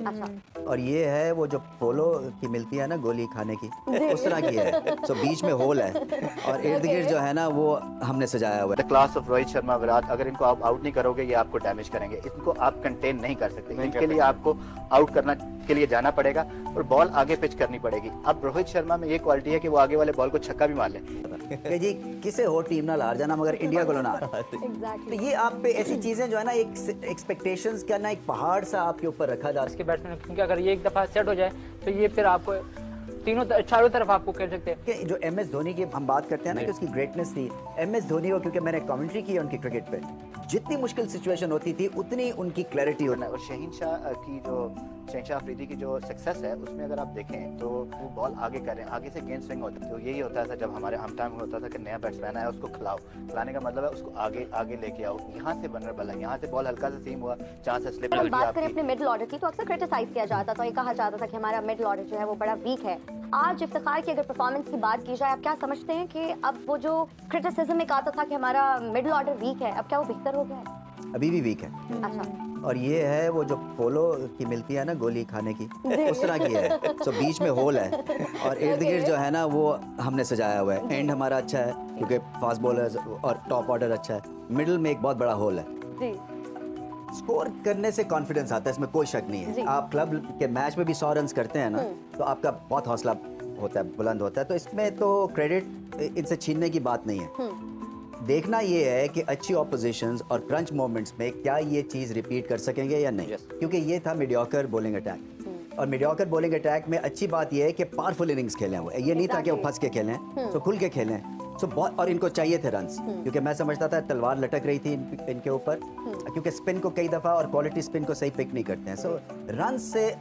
अच्छा। और ये है वो जो पोलो की मिलती है ना गोली खाने की, उस तरह की है। सो बीच में होल है और इर्द गिर्द जो है ना वो हमने सजाया हुआ है। The class of Rohit Sharma Virat, अगर इनको आप आउट नहीं करोगे ये आपको डैमेज करेंगे, इनको आप कंटेन नहीं कर सकते, इनके लिए आपको आउट करना के लिए जाना पड़ेगा और बॉल आगे पिच करनी पड़ेगी। अब रोहित शर्मा में ये क्वालिटी है कि वो आगे वाले बॉल को छक्का भी मार ले कि जी किसे हो टीम ना हार जाना मगर इंडिया को ना हार। एग्जैक्टली। तो ये आप पे ऐसी चीजें जो है ना एक एक्सपेक्टेशंस का ना एक पहाड़ सा आपके ऊपर रखा जा इसके बैट्समैन, क्योंकि अगर ये एक दफा सेट हो जाए तो ये फिर आपको चारों तरफ आपको कह सकते हैं कि जो एमएस धोनी की हम बात करते हैं ना कि उसकी ग्रेटनेस थी, एमएस धोनी को क्योंकि मैंने कमेंट्री की है उनकी क्रिकेट पे, जितनी मुश्किल सिचुएशन होती थी उतनी उनकी क्लैरिटी होना। और शहनशाह अफरीदी की जो सक्सेस है उसमें अगर आप देखें तो वो बॉल आगे कर रहे हैं, आगे से गेंद स्विंग होता है। तो यही होता था जब हमारे हम टाइम में होता था कि नया बैट्समैन आया उसको खिलाने का मतलब है उसको आगे आगे लेके आओ, यहाँ से वनरेबल है, यहाँ से बॉल हल्का सा सीम हुआ, जहाँ से स्लिप लग गई बात करें आपकी। अपने मिडिल ऑर्डर की तो अक्सर क्रिटिसाइज किया जाता था, ये कहा जाता था कि हमारा मिडिल ऑर्डर जो है वो बड़ा वीक है। आज इफ्तिखार की अगर परफॉर्मेंस की बात की जाए, आप क्या समझते हैं कि अब वो जो क्रिटिसिज्म एक आता था कि हमारा मिडिल ऑर्डर वीक है, अब क्या वो बेहतर हो गया है? अभी भी वीक है। अच्छा। और ये है वो जो पोलो की मिलती है ना गोली खाने की, उस तरह की है। सो बीच में होल है और इर्द गिर्द जो है ना वो हमने सजाया हुआ है। एंड हमारा अच्छा है क्योंकि फास्ट बॉलर्स और टॉप ऑर्डर अच्छा है, मिडिल में एक बहुत बड़ा होल है। जी। स्कोर करने से कॉन्फिडेंस आता है, इसमें कोई शक नहीं है। आप क्लब के मैच में भी 100 रन करते हैं ना तो आपका बहुत हौसला होता है, बुलंद होता है। तो इसमें तो क्रेडिट इनसे छीनने की बात नहीं है। देखना ये है कि अच्छी ऑपोजिशंस और क्रंच मोमेंट्स में क्या ये चीज़ रिपीट कर सकेंगे या नहीं। क्योंकि ये था मीडियोकर बॉलिंग अटैक और मीडियोकर बॉलिंग अटैक में अच्छी बात ये है कि पावरफुल इनिंग्स खेलें। वो ये नहीं था कि वो फंस के खेलें, तो खुल के खेलें। सो बहुत, और इनको चाहिए थे रन्स क्योंकि मैं समझता था तलवार लटक रही थी इनके ऊपर, क्योंकि स्पिन को कई दफ़ा और क्वालिटी स्पिन को सही पिक नहीं करते हैं। सो रन से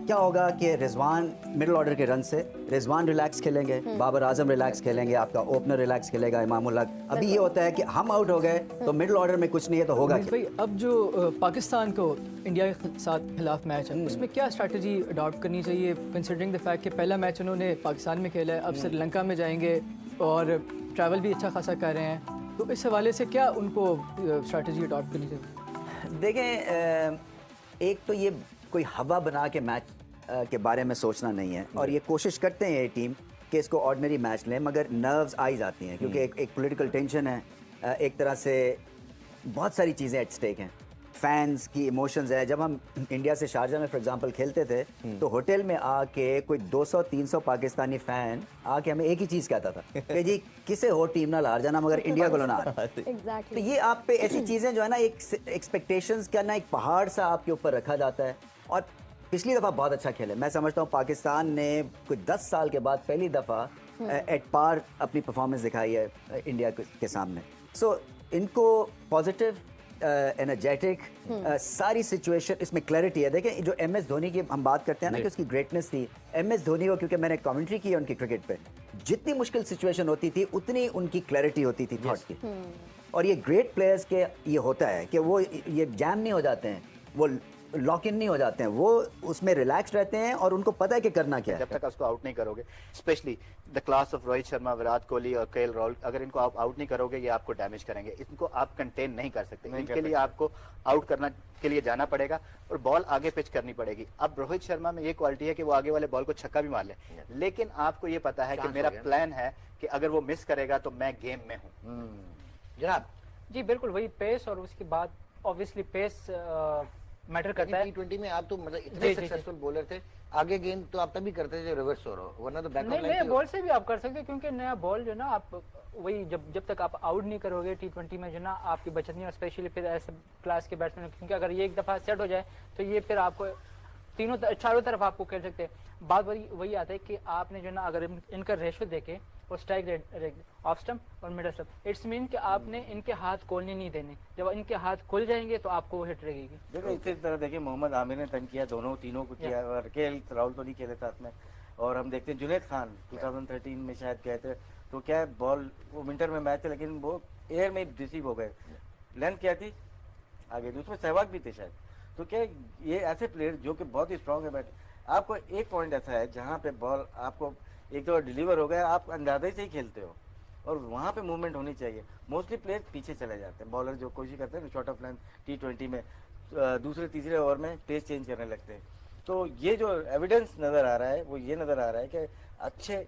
क्या होगा कि रिजवान मिडिल ऑर्डर के रन से रिजवान रिलैक्स खेलेंगे, बाबर आजम रिलैक्स खेलेंगे, आपका ओपनर रिलैक्स खेलेगा इमामुल हक। अभी ये होता है कि हम आउट हो गए तो मिडिल ऑर्डर में कुछ नहीं है तो होगा क्या? भाई अब जो पाकिस्तान को इंडिया के साथ खिलाफ मैच है उसमें क्या स्ट्रैटेजी अडॉप्ट करनी चाहिए, कंसिडरिंग द फैक्ट कि पहला मैच उन्होंने पाकिस्तान में खेला है, अब श्रीलंका में जाएंगे और ट्रैवल भी अच्छा खासा कर रहे हैं, तो इस हवाले से क्या उनको स्ट्रैटेजी अडॉप्ट करनी चाहिए? देखें, एक तो ये कोई हवा बना के मैच के बारे में सोचना नहीं है और ये कोशिश करते हैं ये टीम कि इसको ऑर्डिनरी मैच लें, मगर नर्व्स आई जाती हैं क्योंकि एक पॉलिटिकल टेंशन है, एक तरह से बहुत सारी चीज़ें एट स्टेक हैं, फैंस की इमोशंस है। जब हम इंडिया से शारजा में फॉर एग्जांपल खेलते थे तो होटल में आके कोई 200-300 पाकिस्तानी फ़ैन आके हमें एक ही चीज़ कहता था कि जी किसे हो टीम ना हार जाना मगर इंडिया को ना हार। तो ये आप पे ऐसी चीज़ें जो है ना एक एक्सपेक्टेशंस का ना एक पहाड़ सा आपके ऊपर रखा जाता है। और पिछली दफ़ा बहुत अच्छा खेले, मैं समझता हूँ पाकिस्तान ने कुछ 10 साल के बाद पहली दफ़ा एट पार अपनी परफॉर्मेंस दिखाई है इंडिया के सामने। सो इनको पॉजिटिव एनर्जेटिक सारी सिचुएशन, इसमें क्लैरिटी है। देखें जो एमएस धोनी की हम बात करते हैं ना कि उसकी ग्रेटनेस थी, एमएस धोनी को क्योंकि मैंने कमेंट्री की है उनकी क्रिकेट पे, जितनी मुश्किल सिचुएशन होती थी उतनी उनकी क्लैरिटी होती थी थॉट की। और ये ग्रेट प्लेयर्स के ये होता है कि वो ये जैम नहीं हो जाते हैं, वो लॉक इन नहीं हो जाते हैं, वो उसमें रिलैक्स रहते हैं और उनको पता है कि करना क्या है। जब तक उसको आउट नहीं करोगे, specially the class of Rohit Sharma, Virat Kohli और केएल राहुल, अगर इनको आप आउट नहीं करोगे ये आपको डैमेज करेंगे, इनको आप कंटेन नहीं कर सकते, इनके लिए आपको आउट करना के लिए जाना पड़ेगा और बॉल आगे पिच करनी पड़ेगी। अब रोहित शर्मा में ये क्वालिटी है कि वो आगे वाले बॉल को छक्का भी मार ले, लेकिन आपको ये पता है कि मेरा प्लान है कि अगर वो मिस करेगा तो मैं गेम में हूँ। जनाब जी बिल्कुल वही पेस, और उसके बाद ऑब्वियसली पेस मैटर करता है। T20 में आप तो मतलब इतने सक्सेसफुल बॉलर थे, आगे गेंद तो आप तभी करते थे रिवर्स हो रहा, वरना तो बैक ऑफ लाइन नहीं, बॉल से भी आप कर सकते हैं, क्योंकि नया बॉल जो ना आप वही जब तक आप आउट नहीं करोगे T20 में जो ना आपकी बचत नहीं, और स्पेशली फिर ऐसे क्लास के बैट्समैन, क्योंकि अगर ये एक दफ़ा सेट हो जाए तो ये फिर आपको चारों तरफ आपको कह सकते हैं। बात वही आता है कि आपने जो ना अगर इनका रेशो देखे और स्ट्राइक रेट ऑफ स्टंप और मिडल स्टंप, इट्स मीन कि आपने इनके हाथ खोलने नहीं देने, जब इनके हाथ खुल जाएंगे तो आपको हिट लगेगी। देखो इसी तरह देखिए मोहम्मद आमिर ने तन किया, तीनों को किया, और केएल राहुल तो नहीं खेले साथ में। और हम देखते हैं जुनैद खान 2013 में शायद गए थे, तो क्या बॉल वो विंटर में मैच था लेकिन वो एयर में रिसीव हो गए, लेंथ क्या थी आगे, उसमें सहवाग भी थे शायद। तो क्या ये ऐसे प्लेयर जो कि बहुत ही स्ट्रांग है, बट आपको एक पॉइंट ऐसा है जहाँ पे बॉल आपको एक तो डिलीवर हो गया, आप अंदाजे से ही खेलते हो और वहाँ पे मूवमेंट होनी चाहिए। मोस्टली प्लेयर्स पीछे चले जाते हैं, बॉलर जो कोशिश करते हैं शॉर्ट ऑफ लाइन T20 में दूसरे तीसरे ओवर में पेस चेंज करने लगते हैं। तो ये जो एविडेंस नजर आ रहा है वो ये नजर आ रहा है कि अच्छे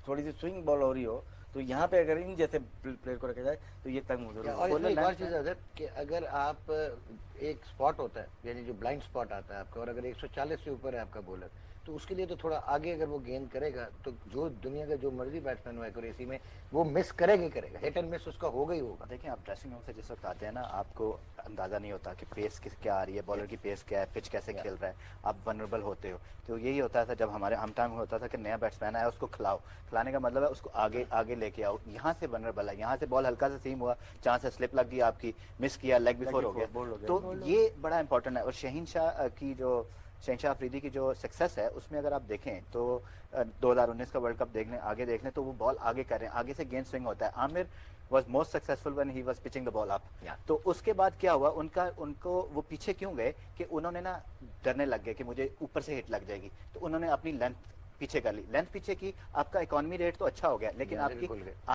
थोड़ी सी स्विंग बॉल हो रही हो तो यहाँ पे अगर इन जैसे प्लेयर को रखा जाए तो ये तंग हो और इसमें एक और चीज है कि अगर आप एक स्पॉट होता है यानी जो ब्लाइंड स्पॉट आता है आपका और अगर 140 से ऊपर है आपका बॉलर तो उसके लिए तो थोड़ा आगे अगर वो गेंद करेगा तो जो दुनिया का जो मर्जी बैट्समैन हो एक्यूरेसी में वो मिस करेगा ही करेगा, हिट एंड मिस उसका होगा ही होगा। देखिए आप ड्रेसिंग रूम से जिस वक्त आते हैं ना आपको अंदाजा नहीं होता कि पेस क्या आ रही है, बॉलर की पेस क्या है, पिच कैसे खेल रहा है, आप वनरेबल होते हो। तो यही होता था जब हमारे हम टाइम में होता था कि नया बैट्समैन आया उसको खिलाने का मतलब है उसको आगे लेके आओ, यहाँ से वनरेबल है, यहाँ से बॉल हल्का सा सीम हुआ, जहाँ से स्लिप लग गई आपकी, मिस किया, लेग बिफोर हो गया। तो ये बड़ा इंपॉर्टेंट है। और शहनशाह अफरीदी की जो सक्सेस है उसमें अगर आप देखें तो 2019 का वर्ल्ड कप आगे देख लें तो वो बॉल आगे कर रहे हैं, आगे से गेंद स्विंग होता है। Aamir was most successful when he was pitching the ball up. तो उसके बाद क्या हुआ उनको वो पीछे क्यों गए कि उन्होंने ना डरने लग गए कि मुझे ऊपर से हिट लग जाएगी, तो उन्होंने अपनी लेंथ पीछे कर ली। लेंथ पीछे की, आपका इकोनॉमी रेट तो अच्छा हो गया लेकिन आपकी